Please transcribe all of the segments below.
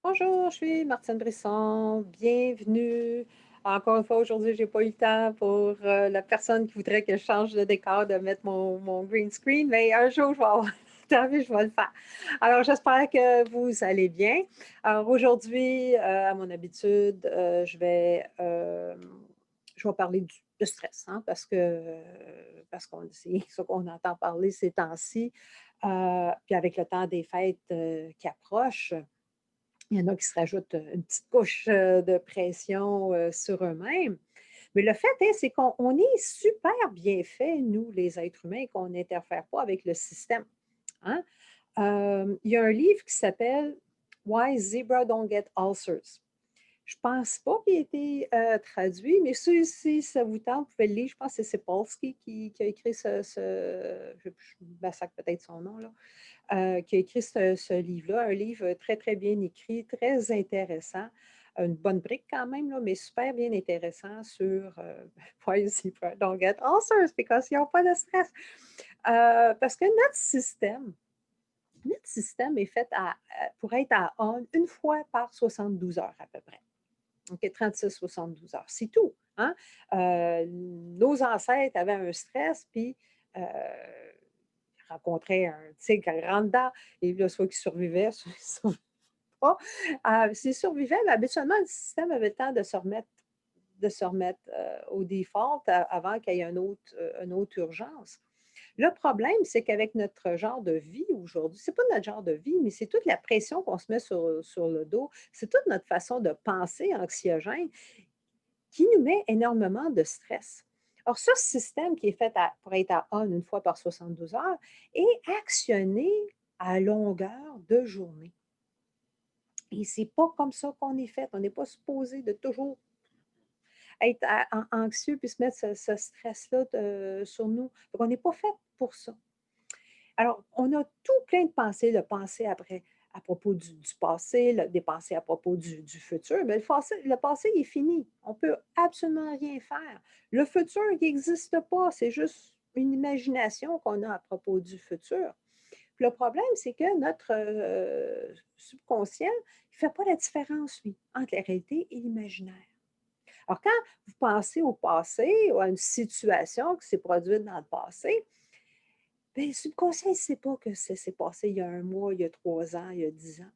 Bonjour, je suis Martine Brisson. Bienvenue. Encore une fois, aujourd'hui, j'ai pas eu le temps pour la personne qui voudrait que je change de décor, de mettre mon green screen, mais un jour, je vais avoir le temps et je vais le faire. Alors, j'espère que vous allez bien. Alors, aujourd'hui, à mon habitude, je vais parler de stress, hein, parce qu'on c'est ça qu'on entend parler ces temps-ci. Puis avec le temps des fêtes qui approche, il y en a qui se rajoutent une petite couche de pression sur eux-mêmes. Mais le fait est, c'est qu'on est super bien fait, nous, les êtres humains, qu'on n'interfère pas avec le système. Hein? Il y a un livre qui s'appelle Why Zebra Don't Get Ulcers. Je ne pense pas qu'il ait été traduit, mais si ça vous tente, vous pouvez le lire. Je pense que c'est Sapolsky qui a écrit je massacre peut-être son nom, là, qui a écrit ce livre-là, un livre très, très bien écrit, très intéressant. Une bonne brique quand même, là, mais super bien intéressant sur why zebra don't get ulcers, because ils n'ont pas de stress. Parce que notre système est fait pour être à on une fois par 72 heures à peu près. OK, 36-72 heures. C'est tout. Hein? Nos ancêtres avaient un stress, puis rencontraient un tigre grand dedans, et là, soit qu'ils survivaient, soit ils ne survivaient pas. S'ils survivaient, mais habituellement, le système avait le temps de se remettre au default avant qu'il y ait une autre urgence. Le problème, c'est qu'avec notre genre de vie aujourd'hui, c'est pas notre genre de vie, mais c'est toute la pression qu'on se met sur le dos, c'est toute notre façon de penser anxiogène qui nous met énormément de stress. Or, ce système qui est fait pour être à on une fois par 72 heures est actionné à longueur de journée. Et c'est pas comme ça qu'on est fait. On n'est pas supposé de toujours être anxieux puis se mettre ce stress-là sur nous. Donc, on n'est pas fait pour ça. Alors, on a tout plein de pensées après, à propos du passé, des pensées à propos du futur. Mais le passé, il est fini. On ne peut absolument rien faire. Le futur, il n'existe pas. C'est juste une imagination qu'on a à propos du futur. Puis le problème, c'est que notre subconscient ne fait pas la différence, lui, entre la réalité et l'imaginaire. Alors, quand vous pensez au passé ou à une situation qui s'est produite dans le passé, bien, le subconscient ne sait pas que ça s'est passé il y a un mois, il y a 3 ans, il y a 10 ans.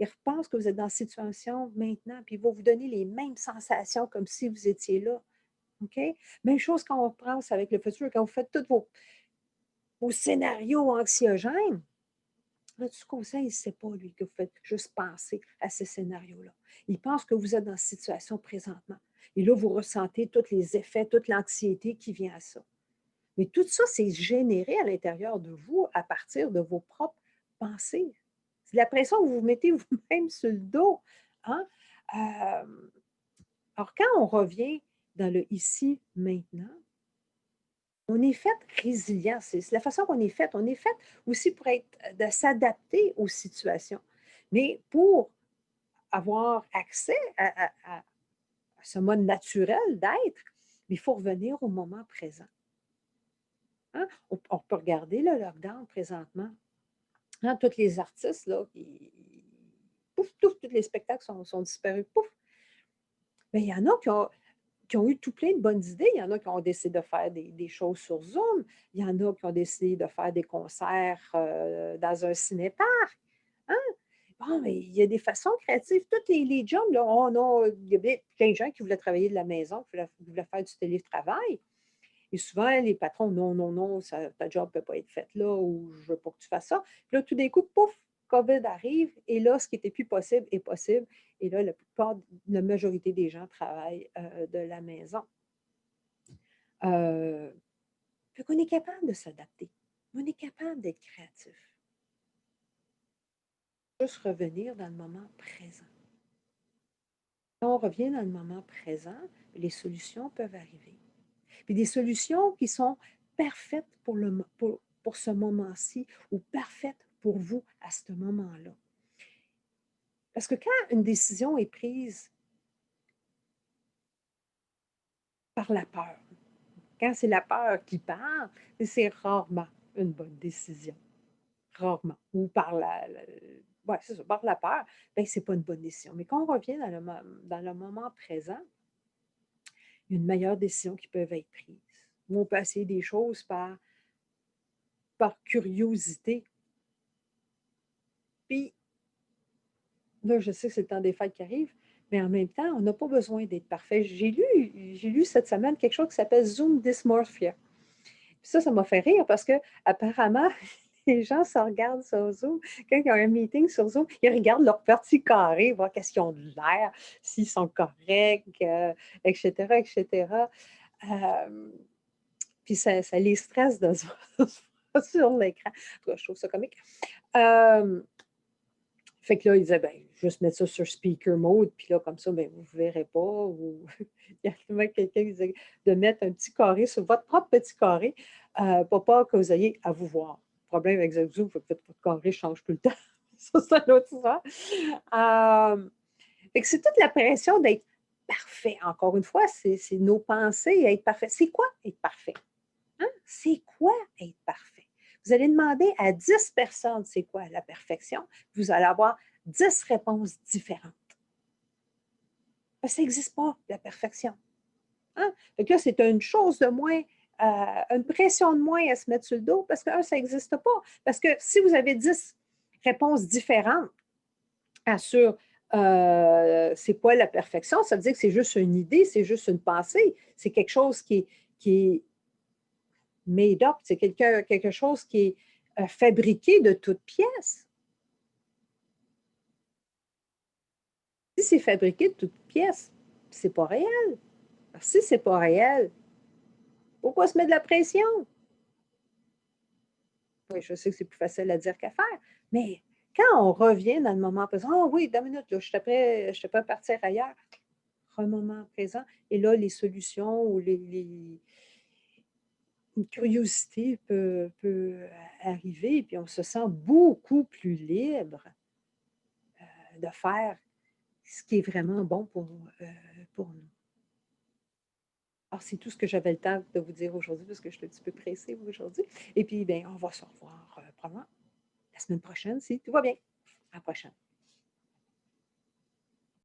Il repense que vous êtes dans la situation maintenant, puis il va vous donner les mêmes sensations comme si vous étiez là. OK? Même chose quand on pense avec le futur, quand vous faites tous vos scénarios anxiogènes, le subconscient, il ne sait pas, lui, que vous faites juste penser à ces scénarios-là. Il pense que vous êtes dans cette situation présentement. Et là, vous ressentez tous les effets, toute l'anxiété qui vient à ça. Mais tout ça, c'est généré à l'intérieur de vous à partir de vos propres pensées. C'est la pression que vous vous mettez vous-même sur le dos. Hein? Euh, alors, quand on revient dans le ici, maintenant, on est fait résilient. C'est la façon qu'on est fait. On est fait aussi pour être, de s'adapter aux situations. Mais pour avoir accès à ce mode naturel d'être, il faut revenir au moment présent. Hein? On peut regarder le lockdown présentement. Hein, tous les artistes, là, pouf, pouf, tous les spectacles sont disparus, pouf. Mais il y en a qui ont eu tout plein de bonnes idées. Il y en a qui ont décidé de faire des choses sur Zoom. Il y en a qui ont décidé de faire des concerts dans un cinéparc. Hein? Bon, mais il y a des façons créatives. Tous les jobs, là, il y a plein de gens qui voulaient travailler de la maison, qui voulaient faire du télétravail. Et souvent, les patrons, non, non, non, ta job ne peut pas être faite là ou je ne veux pas que tu fasses ça. Puis là, tout d'un coup, pouf, COVID arrive et là, ce qui était plus possible est possible. Et là, la majorité des gens travaillent de la maison. Euh, Fait qu'on est capable de s'adapter. On est capable d'être créatif. Juste revenir dans le moment présent. Quand on revient dans le moment présent, les solutions peuvent arriver. Puis des solutions qui sont parfaites pour ce moment-ci ou parfaites pour vous à ce moment-là. Parce que quand une décision est prise par la peur, quand c'est la peur qui parle, c'est rarement une bonne décision. Rarement. Ou par ouais, c'est ça, par la peur, ben, c'est pas une bonne décision. Mais quand on revient dans le moment présent, il y a une meilleure décision qui peuvent être prises. Ou on peut essayer des choses par curiosité. Puis là, je sais que c'est le temps des fêtes qui arrive, mais en même temps, on n'a pas besoin d'être parfait. J'ai lu cette semaine quelque chose qui s'appelle Zoom Dysmorphia. Puis ça m'a fait rire parce que apparemment, les gens se regardent sur Zoom. Quand ils ont un meeting sur Zoom, ils regardent leur petit carré, voir qu'est-ce qu'ils ont de l'air, s'ils sont corrects, etc., etc. Euh, Puis ça les stresse de sur l'écran. En tout cas, je trouve ça comique. Euh, Fait que là, il disait, ben, juste mettre ça sur speaker mode, puis là, comme ça, ben, vous ne verrez pas. Ou... il y a même quelqu'un qui disait de mettre un petit carré sur votre propre petit carré pour pas que vous ayez à vous voir. Le problème avec Zoom, c'est que votre carré change tout le temps. Ça, c'est un autre histoire. Fait que c'est toute la pression d'être parfait. Encore une fois, c'est nos pensées à être parfait. C'est quoi être parfait? Hein? C'est quoi être parfait? Vous allez demander à 10 personnes c'est quoi la perfection. Vous allez avoir 10 réponses différentes. Ça n'existe pas, la perfection. Hein? Donc là, c'est une chose de moins, une pression de moins à se mettre sur le dos parce que, ça n'existe pas. Parce que si vous avez 10 réponses différentes sur c'est quoi la perfection, ça veut dire que c'est juste une idée, c'est juste une pensée, c'est quelque chose qui est made up, c'est quelque chose qui est fabriqué de toutes pièces. Si c'est fabriqué de toutes pièces, c'est pas réel. Alors, si c'est pas réel, pourquoi se mettre de la pression? Oui, je sais que c'est plus facile à dire qu'à faire, mais quand on revient dans le moment présent, ah oui, deux minutes, là, je te prêt à partir ailleurs. Un moment présent, et là, les solutions ou une curiosité peut arriver, puis on se sent beaucoup plus libre de faire ce qui est vraiment bon pour nous. Alors, c'est tout ce que j'avais le temps de vous dire aujourd'hui parce que je suis un petit peu pressée aujourd'hui. Et puis, bien, on va se revoir probablement la semaine prochaine si tout va bien. À la prochaine.